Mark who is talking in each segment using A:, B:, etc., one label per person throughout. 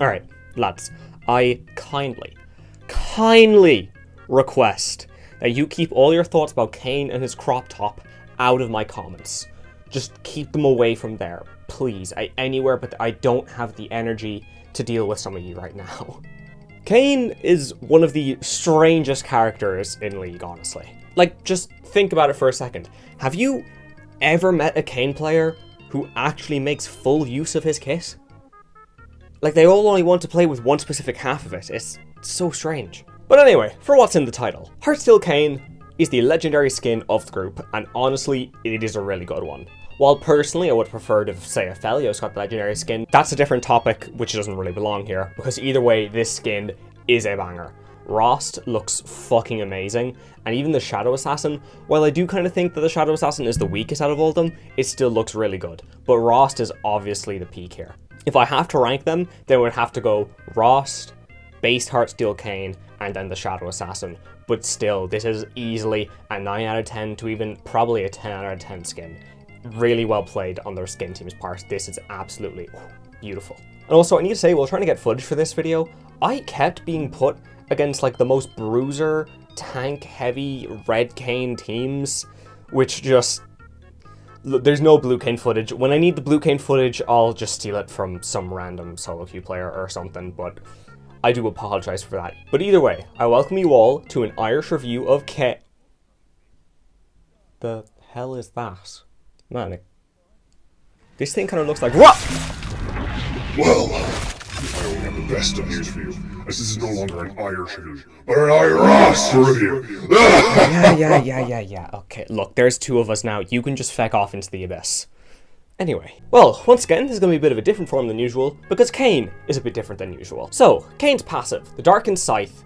A: Alright, lads, I kindly request that you keep all your thoughts about Kayn and his crop top out of my comments. Just keep them away from there, please. Anywhere, but I don't have the energy to deal with some of you right now. Kayn is one of the strangest characters in League, honestly. Like, just think about it for a second. Have you ever met a Kayn player who actually makes full use of his kit? Like, they all only want to play with one specific half of it. It's so strange. But anyway, for what's in the title. Heartsteel Kayn is the legendary skin of the group, and honestly, it is a really good one. While personally, I would prefer to say a Felio's got the legendary skin. That's a different topic, which doesn't really belong here, because either way, this skin is a banger. Rhaast looks fucking amazing, and even the Shadow Assassin, while I do kind of think that the Shadow Assassin is the weakest out of all of them, it still looks really good. But Rhaast is obviously the peak here. If I have to rank them, then I would have to go Rhaast, base Heartsteel Kayn, and then the Shadow Assassin. But still, this is easily a 9 out of 10 to even probably a 10 out of 10 skin. Really well played on their skin team's part. This is absolutely beautiful. And also, I need to say, while trying to get footage for this video, I kept being put against like the most bruiser, tank heavy red Kayn teams, which just... There's no blue Kayn footage. When I need the blue Kayn footage, I'll just steal it from some random solo queue player or something, but I do apologize for that. But either way, I welcome you all to an Irish review of Kayn. The hell is that? Man, this thing kind of looks like... What?
B: Well, I only have the best of news for you, as this is no longer an Irish review, but an I-Rhaast review.
A: Yeah. Okay, look, there's two of us now. You can just feck off into the abyss. Anyway, well, once again, this is going to be a bit of a different form than usual, because Kayn is a bit different than usual. So, Kayn's passive, the Darkened Scythe.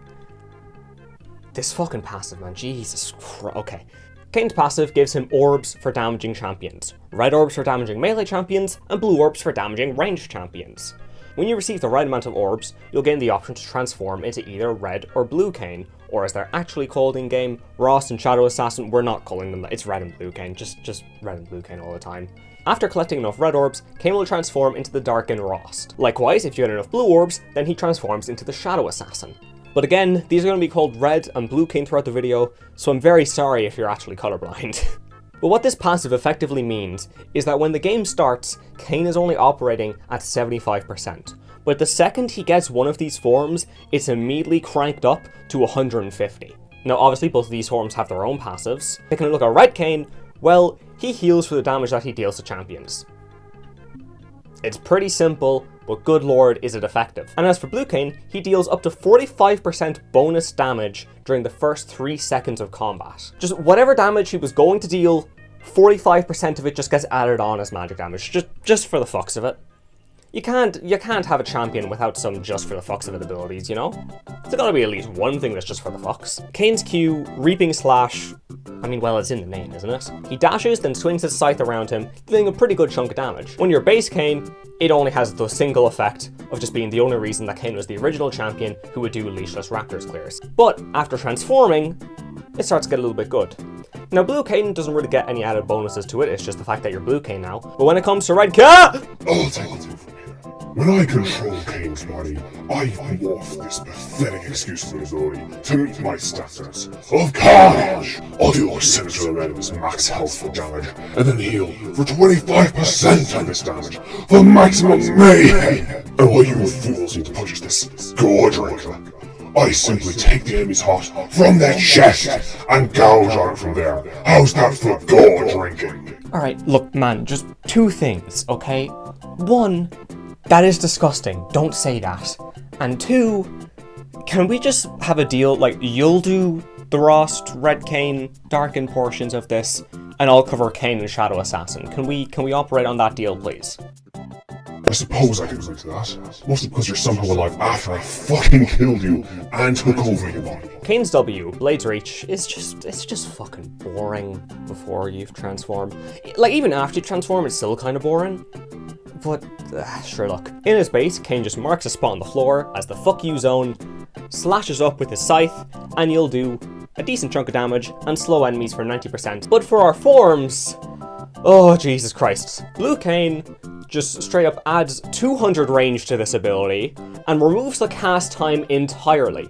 A: This fucking passive, man, Jesus Christ. Okay. Kayn's passive gives him orbs for damaging champions, red orbs for damaging melee champions, and blue orbs for damaging ranged champions. When you receive the right amount of orbs, you'll gain the option to transform into either red or blue Kayn, or as they're actually called in-game, Rhaast and Shadow Assassin. We're not calling them that, it's red and blue Kayn, just red and blue Kayn all the time. After collecting enough red orbs, Kayn will transform into the Darkened Rhaast. Likewise, if you get enough blue orbs, then he transforms into the Shadow Assassin. But again, these are going to be called red and blue Kayn throughout the video, so I'm very sorry if you're actually colorblind. But what this passive effectively means is that when the game starts, Kayn is only operating at 75%. But the second he gets one of these forms, it's immediately cranked up to 150. Now obviously both of these forms have their own passives. Taking a look at red Kayn, well, he heals for the damage that he deals to champions. It's pretty simple, but good lord is it effective. And as for blue Kayn, he deals up to 45% bonus damage during the first 3 seconds of combat. Just whatever damage he was going to deal, 45% of it just gets added on as magic damage, just for the fucks of it. You can't have a champion without some just for the fucks of it abilities, you know? There's gotta be at least one thing that's just for the fucks. Kayn's Q, Reaping Slash, I mean, well, it's in the name, isn't it? He dashes, then swings his scythe around him, dealing a pretty good chunk of damage. When you're base Kayn, it only has the single effect of just being the only reason that Kayn was the original champion who would do leashless Raptors clears. But after transforming, it starts to get a little bit good. Now, blue Kayn doesn't really get any added bonuses to it, it's just the fact that you're blue Kayn now. But when it comes to red Kayn...
B: I'll take it from here. When I control Kayn's body, I morph this pathetic excuse for his ability to meet my standards of carnage. I'll deal a percentage of his max health for damage, and then heal for 25% of this damage for maximum mayhem. And while you fools need to purchase this gorge drinker, I simply take the enemy's heart from their chest and gouge on it from there. How's that for gore drinking?
A: Alright, look man, just two things, okay? One, that is disgusting, don't say that. And two, can we just have a deal, like you'll do the Rhaast, red Kayn, darkened portions of this, and I'll cover Kayn and Shadow Assassin. Can we operate on that deal, please?
B: I suppose I can agree to that, mostly because you're somehow alive after I fucking killed you and took over your body.
A: Kayn's W, Blade's Reach, is just fucking boring before you've transformed. Like, even after you transform, it's still kind of boring. But, sure look. In his base, Kayn just marks a spot on the floor as the fuck you zone, slashes up with his scythe, and you'll do a decent chunk of damage and slow enemies for 90%. But for our forms, oh Jesus Christ. Blue Kayn just straight up adds 200 range to this ability and removes the cast time entirely.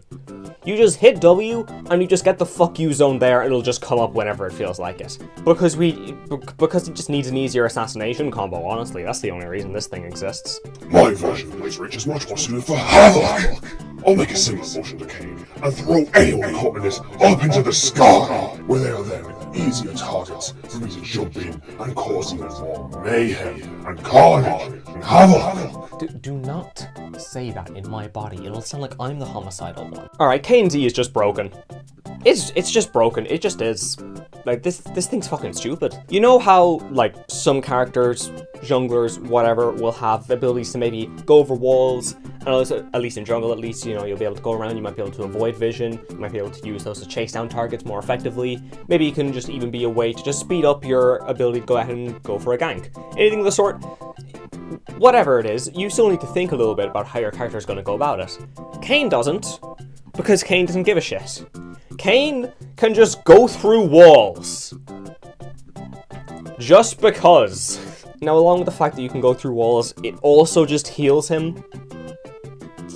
A: You just hit W and you just get the fuck you zone there and it'll just come up whenever it feels like it. Because it just needs an easier assassination combo, honestly. That's the only reason this thing exists.
B: My version of Blaze Rage is much more suited for havoc. I'll make a similar motion to Kayn and throw anyone caught in this up into the sky, where they are then easier targets for me to jump in and cause even more mayhem and carnage and havoc.
A: Do not say that in my body. It'll sound like I'm the homicidal one. Alright, Kayn's E is just broken. It's just broken. It just is. Like, this thing's fucking stupid. You know how, like, some characters, junglers, whatever, will have abilities to maybe go over walls, and also, at least in jungle, at least, you know, you'll be able to go around, you might be able to avoid vision, you might be able to use those to chase down targets more effectively. Maybe it can just even be a way to just speed up your ability to go ahead and go for a gank. Anything of the sort. Whatever it is, you still need to think a little bit about how your character is going to go about it. Kayn doesn't, because Kayn doesn't give a shit. Kayn can just go through walls. Just because. Now, along with the fact that you can go through walls, it also just heals him.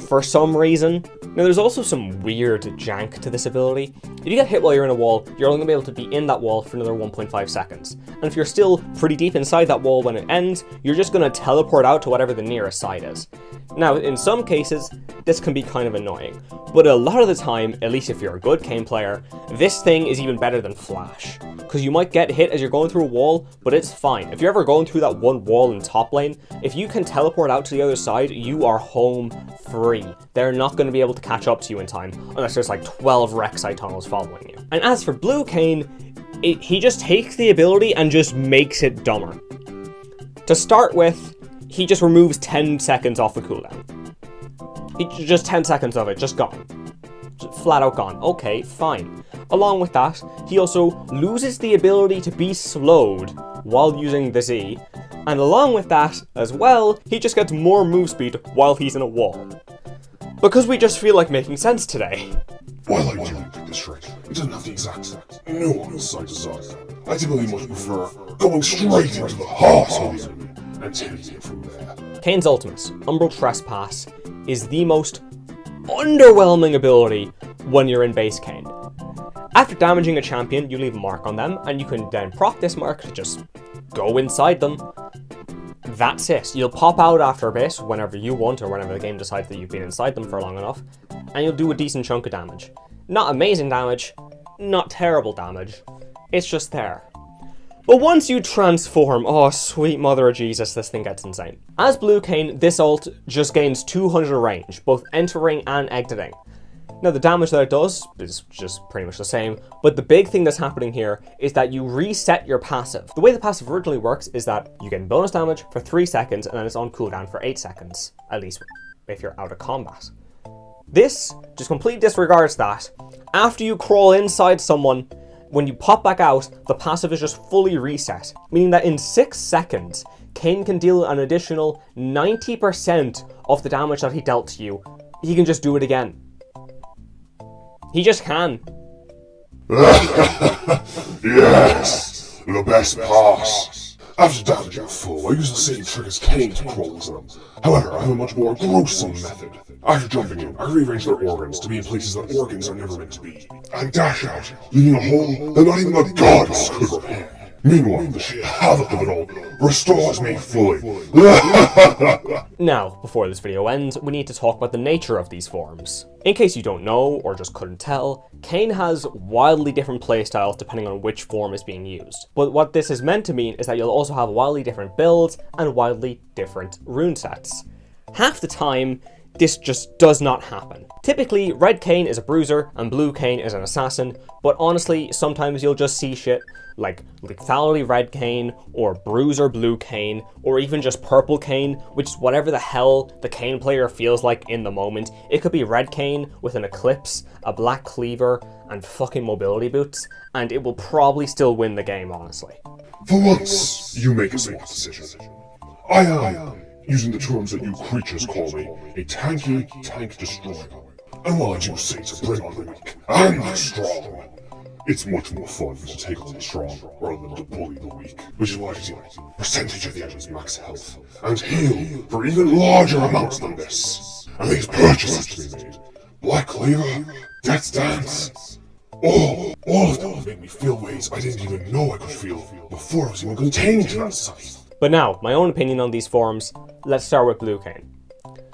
A: For some reason. Now, there's also some weird jank to this ability. If you get hit while you're in a wall, you're only going to be able to be in that wall for another 1.5 seconds. And if you're still pretty deep inside that wall when it ends, you're just going to teleport out to whatever the nearest side is. Now, in some cases, this can be kind of annoying, but a lot of the time, at least if you're a good Kayn player, this thing is even better than Flash. Because you might get hit as you're going through a wall, but it's fine. If you're ever going through that one wall in top lane, if you can teleport out to the other side, you are home free. They're not going to be able to catch up to you in time, unless there's like 12 Rek'Sai tunnels following you. And as for Blue Kayn, he just takes the ability and just makes it dumber. To start with, he just removes 10 seconds off the cooldown. Just 10 seconds of it, just gone. Just flat out gone. Okay, fine. Along with that, he also loses the ability to be slowed while using the Z. And along with that, as well, he just gets more move speed while he's in a wall. Because we just feel like making sense today.
B: While I do pick this trick, it doesn't have the exact nuance I desire. I typically much prefer going straight into the heart of the enemy and taking it from there.
A: Kayn's ultimate, Umbral Trespass, is the most underwhelming ability when you're in base Kayn. After damaging a champion, you leave a mark on them, and you can then proc this mark to just go inside them. That's it. You'll pop out after a bit, whenever you want, or whenever the game decides that you've been inside them for long enough, and you'll do a decent chunk of damage. Not amazing damage, not terrible damage, it's just there. But once you transform, oh sweet mother of Jesus, this thing gets insane. As Blue Kayn, this ult just gains 200 range, both entering and exiting. Now the damage that it does is just pretty much the same, but the big thing that's happening here is that you reset your passive. The way the passive originally works is that you get bonus damage for 3 seconds and then it's on cooldown for 8 seconds, at least if you're out of combat. This just completely disregards that. After you crawl inside someone, when you pop back out, the passive is just fully reset, meaning that in 6 seconds, Kayn can deal an additional 90% of the damage that he dealt to you. He can just do it again. He just can.
B: Yes, the best pass. After damaging a foe, I use the same trick as Kayn to crawl into them. However, I have a much more gruesome method. After jumping in, I rearrange their organs to be in places that organs are never meant to be, and dash out, leaving a hole that not even the gods could repair. Meanwhile, the sheer havoc of it all restores me fully.
A: Now, before this video ends, we need to talk about the nature of these forms. In case you don't know, or just couldn't tell, Kayn has wildly different playstyles depending on which form is being used. But what this is meant to mean is that you'll also have wildly different builds and wildly different rune sets. Half the time, this just does not happen. Typically, Red Kayn is a bruiser and Blue Kayn is an assassin, but honestly, sometimes you'll just see shit like Lethality Red Kayn, or Bruiser Blue Kayn, or even just Purple Kayn, which is whatever the hell the Kayn player feels like in the moment. It could be Red Kayn with an Eclipse, a Black Cleaver, and fucking mobility boots, and it will probably still win the game, honestly.
B: For once, you make a smart decision. I am, using the terms that you creatures call me, a tanky tank destroyer. And while I do say to bring on the weak and the strong, It's much more fun to take on the strong rather than to bully the weak, which is why I do percentage of the enemy's max health, and heal for even larger amounts than this. And these purchases to be made, Black Cleaver, Death's Dance, all of them make me feel ways I didn't even know I could feel before I was even contained to that site.
A: But now, my own opinion on these forms, let's start with Blue Kayn.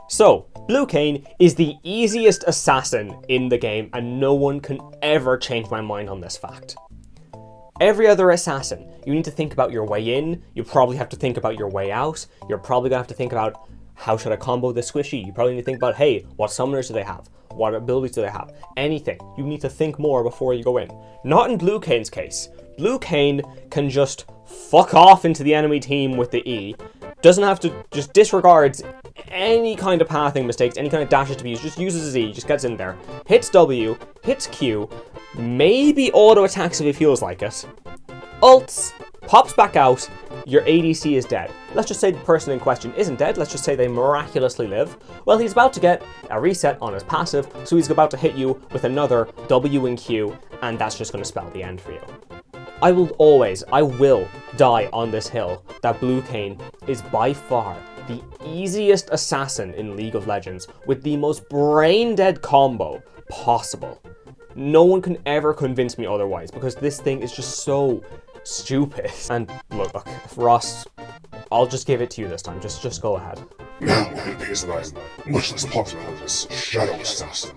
A: So, Blue Kayn is the easiest assassin in the game, and no one can ever change my mind on this fact. Every other assassin, you need to think about your way in, you probably have to think about your way out, you're probably going to have to think about how should I combo this squishy, you probably need to think about, hey, what summoners do they have, what abilities do they have, anything. You need to think more before you go in. Not in Blue Kayn's case. Blue Kayn can just fuck off into the enemy team with the E, doesn't have to, just disregards any kind of pathing mistakes, any kind of dashes to be used, just uses his E, just gets in there, hits W, hits Q, maybe auto attacks if he feels like it, ults, pops back out, your ADC is dead. Let's just say the person in question isn't dead, let's just say they miraculously live. Well, he's about to get a reset on his passive, so he's about to hit you with another W and Q, and that's just going to spell the end for you. I will die on this hill that Blue Kayn is by far the easiest assassin in League of Legends with the most brain-dead combo possible. No one can ever convince me otherwise because this thing is just so stupid. And look, Rhaast, I'll just give it to you this time. Just go ahead.
B: Now it appears that I'm much less popular as Shadow Assassin.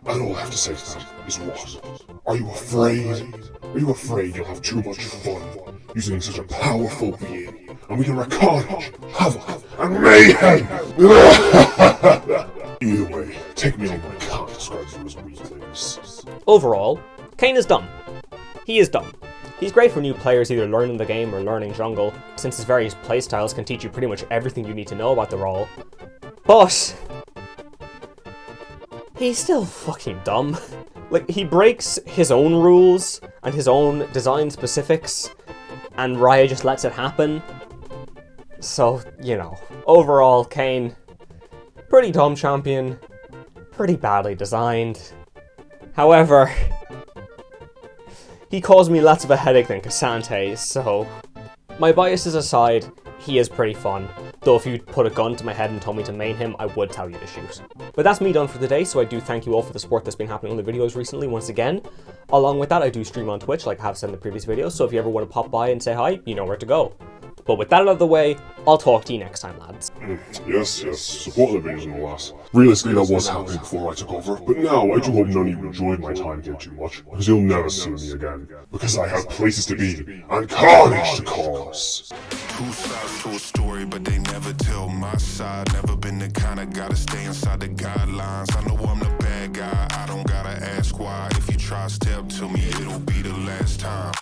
B: And all I have to say to that is what? Are you afraid? Are you afraid you'll have too much fun using such a powerful being, and we can wreak carnage, havoc, and mayhem? Either way, take me on, I can't describe you as weaklings.
A: Overall, Kayn is dumb. He is dumb. He's great for new players either learning the game or learning jungle, since his various playstyles can teach you pretty much everything you need to know about the role. But he's still fucking dumb. Like, he breaks his own rules and his own design specifics, and Raya just lets it happen. So, you know, overall, Kayn, pretty dumb champion, pretty badly designed. However, he caused me less of a headache than Cassante, so my biases aside, he is pretty fun. Though if you put a gun to my head and told me to main him, I would tell you to shoot. But that's me done for the day, so I do thank you all for the support that's been happening on the videos recently once again. Along with that, I do stream on Twitch like I have said in the previous videos, so if you ever want to pop by and say hi, you know where to go. But with that out of the way, I'll talk to you next time, lads.
B: Yes, support the videos and all that. Realistically, that was happening before I took over, but now I do hope none of you enjoyed my time here too much, because you'll never see me again. Because I have places to be, and carnage to cause.
C: Two sides to a story, but they never tell my side. Never been the kind of guy to stay inside the guidelines. I know I'm the bad guy, I don't gotta ask why. If you try to step to me, it'll be the last time.